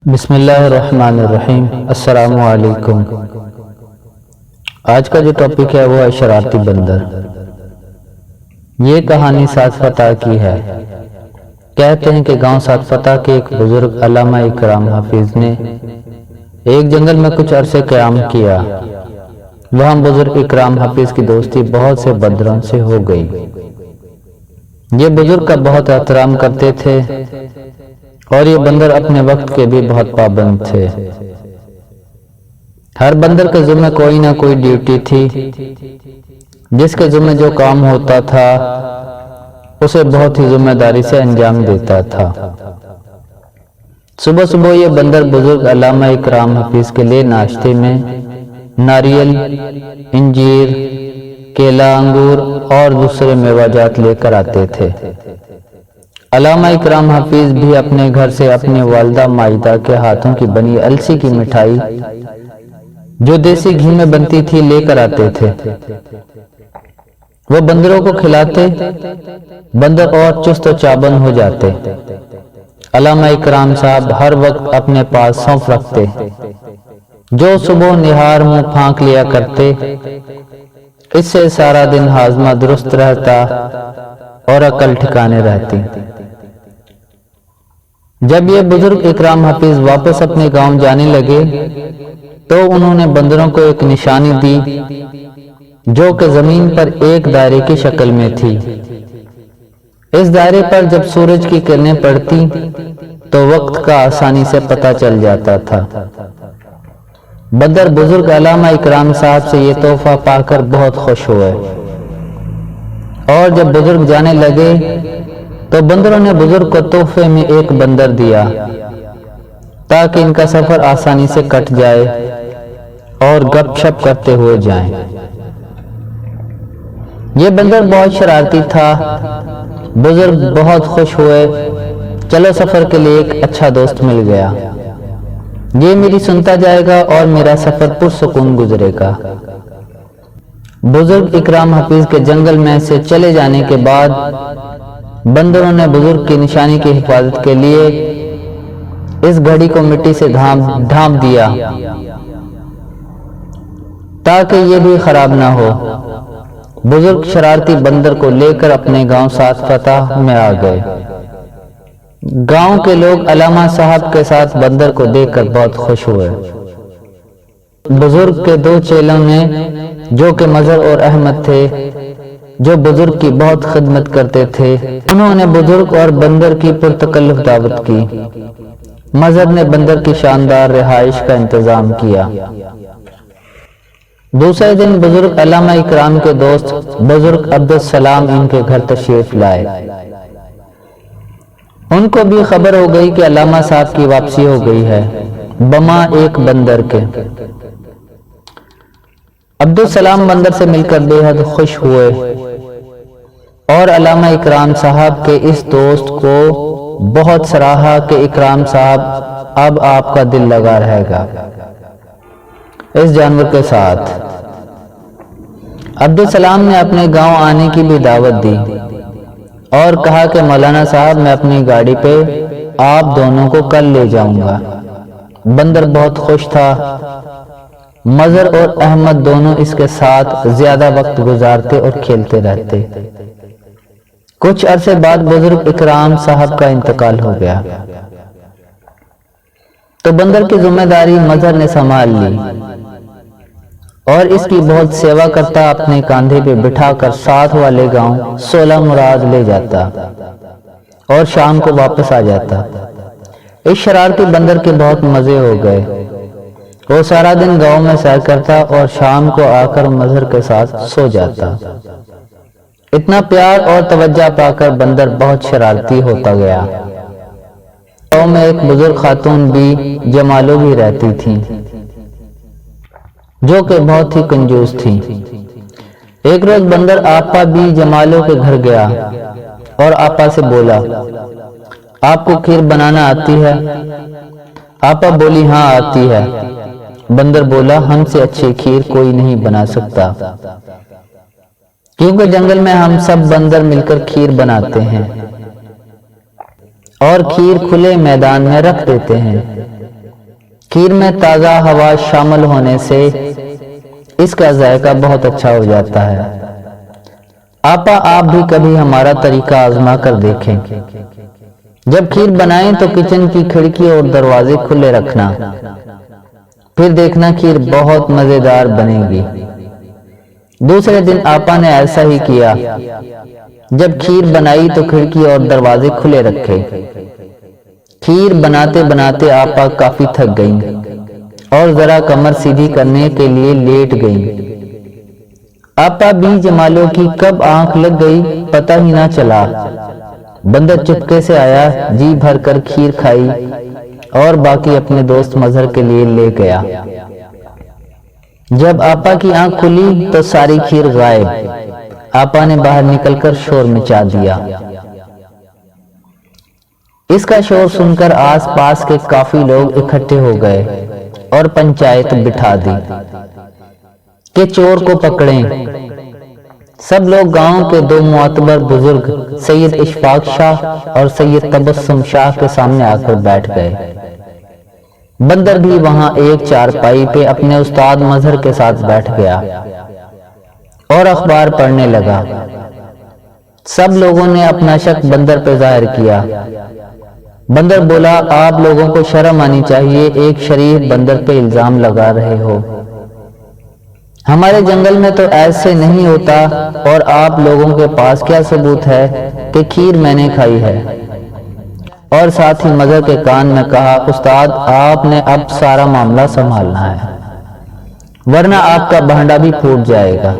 بسم اللہ الرحمن الرحیم۔ السلام علیکم۔ آج کا جو ٹاپک ہے وہ ہے شرارتی بندر۔ یہ کہانی سعد فتح کی ہے۔ کہتے ہیں کہ گاؤں سعد فتح کے ایک بزرگ علامہ اکرام حافظ نے ایک جنگل میں کچھ عرصے قیام کیا۔ وہاں بزرگ اکرام حافظ کی دوستی بہت سے بندروں سے ہو گئی۔ یہ بزرگ کا بہت احترام کرتے تھے اور یہ بندر اپنے وقت کے بھی بہت پابند تھے۔ ہر بندر کے ذمہ کوئی نہ کوئی ڈیوٹی تھی، جس کے ذمہ جو کام ہوتا تھا اسے بہت ہی ذمہ داری سے انجام دیتا تھا۔ صبح صبح یہ بندر بزرگ علامہ اکرام حافظ کے لیے ناشتے میں ناریل، انجیر، کیلا، انگور اور دوسرے میوہ جات لے کر آتے تھے۔ علامہ اکرام حافظ بھی اپنے گھر سے اپنی والدہ ماجدہ کے ہاتھوں کی بنی السی کی مٹھائی جو دیسی گھی میں بنتی تھی لے کر آتے تھے۔ وہ بندروں کو کھلاتے، بندر اور چست و چابند ہو جاتے۔ علامہ اکرام صاحب ہر وقت اپنے پاس سونف رکھتے، جو صبح نہار منہ پھانک لیا کرتے۔ اس سے سارا دن ہاضمہ درست رہتا اور عقل ٹھکانے رہتی۔ جب یہ بزرگ اکرام حافظ واپس اپنے گاؤں جانے لگے تو انہوں نے بندروں کو ایک نشانی دی جو کہ زمین پر ایک دائرے کی شکل میں تھی۔ اس دائرے پر جب سورج کی کرنیں پڑتی تو وقت کا آسانی سے پتہ چل جاتا تھا۔ بندر بزرگ علامہ اکرام صاحب سے یہ تحفہ پا کر بہت خوش ہوئے، اور جب بزرگ جانے لگے تو بندروں نے بزرگ کو تحفے میں ایک بندر دیا تاکہ ان کا سفر آسانی سے کٹ جائے اور گپ شپ کرتے ہوئے جائیں۔ یہ بندر بہت شرارتی تھا۔ بزرگ بہت خوش ہوئے، چلو سفر کے لیے ایک اچھا دوست مل گیا، یہ میری سنتا جائے گا اور میرا سفر پرسکون گزرے گا۔ بزرگ اکرام حافظ کے جنگل میں سے چلے جانے کے بعد بندروں نے بزرگ کی نشانی کی حفاظت کے لیے اس گھڑی کو مٹی سے ڈھانپ دیا تاکہ یہ بھی خراب نہ ہو۔ بزرگ شرارتی بندر کو لے کر اپنے گاؤں سعد فتح میں آ گئے۔ گاؤں کے لوگ علامہ صاحب کے ساتھ بندر کو دیکھ کر بہت خوش ہوئے۔ بزرگ کے دو چیلوں نے جو کہ مظہر اور احمد تھے، جو بزرگ کی بہت خدمت کرتے تھے، انہوں نے بزرگ اور بندر کی پرتکلف دعوت کی۔ مظہر نے بندر کی شاندار رہائش کا انتظام کیا۔ دوسرے دن بزرگ علامہ اکرام کے دوست بزرگ عبدالسلام ان کے گھر تشریف لائے۔ ان کو بھی خبر ہو گئی کہ علامہ صاحب کی واپسی ہو گئی ہے، بما ایک بندر کے۔ عبدالسلام بندر سے مل کر بے حد خوش ہوئے اور علامہ اکرام صاحب کے اس دوست کو بہت سراہا کہ اکرام صاحب اب آپ کا دل لگا رہے گا اس جانور کے ساتھ۔ عبدالسلام نے اپنے گاؤں آنے کی بھی دعوت دی اور کہا کہ مولانا صاحب میں اپنی گاڑی پہ آپ دونوں کو کل لے جاؤں گا۔ بندر بہت خوش تھا۔ مظہر اور احمد دونوں اس کے ساتھ زیادہ وقت گزارتے اور کھیلتے رہتے۔ کچھ عرصے بعد بزرگ اکرام صاحب کا انتقال ہو گیا تو بندر کی ذمہ داری مظہر نے سنبھال لی اور اس کی بہت سیوا کرتا، اپنے کاندھے پہ بٹھا کر ساتھ والے گاؤں 16 مراد لے جاتا اور شام کو واپس آ جاتا۔ اس شرارتی بندر کے بہت مزے ہو گئے۔ وہ سارا دن گاؤں میں سیر کرتا اور شام کو آ کر مظہر کے ساتھ سو جاتا۔ اتنا پیار اور توجہ پا کر بندر بہت شرارتی ہوتا گیا۔ گاؤں میں ایک بزرگ خاتون بھی جمالو بھی رہتی تھی جو کہ بہت ہی کنجوس تھی۔ ایک روز بندر آپا بھی جمالو کے گھر گیا اور آپا سے بولا، آپ کو کھیر بنانا آتی ہے؟ آپا بولی، ہاں آتی ہے۔ بندر بولا، ہم سے اچھی کھیر کوئی نہیں بنا سکتا، کیونکہ جنگل میں ہم سب بندر مل کر کھیر بناتے ہیں اور کھیر کھلے میدان میں رکھ دیتے ہیں۔ کھیر میں تازہ ہوا شامل ہونے سے اس کا ذائقہ بہت اچھا ہو جاتا ہے۔ آپا آپ بھی کبھی ہمارا طریقہ آزما کر دیکھیں۔ جب کھیر بنائیں تو کچن کی کھڑکی اور دروازے کھلے رکھنا، پھر دیکھنا کھیر بہت مزیدار بنے گی۔ دوسرے دن آپا نے ایسا ہی کیا۔ جب کھیر بنائی تو کھڑکی اور دروازے کھلے رکھے۔ کھیر بناتے بناتے آپا کافی تھک گئیں اور ذرا کمر سیدھی کرنے کے لیے لیٹ گئیں۔ آپا بی جمالوں کی کب آنکھ لگ گئی پتہ ہی نہ چلا۔ بندر چپکے سے آیا، جی بھر کر کھیر کھائی اور باقی اپنے دوست مظہر کے لیے لے گیا۔ جب آپا کی آنکھ کھلی تو ساری کھیر غائب۔ آپا نے باہر نکل کر شور مچا دیا۔ اس کا شور سن کر آس پاس کے کافی لوگ اکٹھے ہو گئے اور پنچایت بٹھا دی کہ چور کو پکڑیں۔ سب لوگ گاؤں کے دو معتبر بزرگ سید اشفاق شاہ اور سید تبسم شاہ کے سامنے آ کر بیٹھ گئے۔ بندر بھی وہاں ایک چارپائی پہ اپنے استاد مظہر کے ساتھ بیٹھ گیا اور اخبار پڑھنے لگا۔ سب لوگوں نے اپنا شک بندر پہ ظاہر کیا۔ بندر بولا، آپ لوگوں کو شرم آنی چاہیے، ایک شریف بندر پہ الزام لگا رہے ہو۔ ہمارے جنگل میں تو ایسے نہیں ہوتا، اور آپ لوگوں کے پاس کیا ثبوت ہے کہ کھیر میں نے کھائی ہے؟ اور ساتھ ہی مظہر کے کان میں کہا، استاد آپ نے اب سارا معاملہ سنبھالنا ہے، ورنہ آپ کا بھانڈا بھی پھوٹ جائے گا۔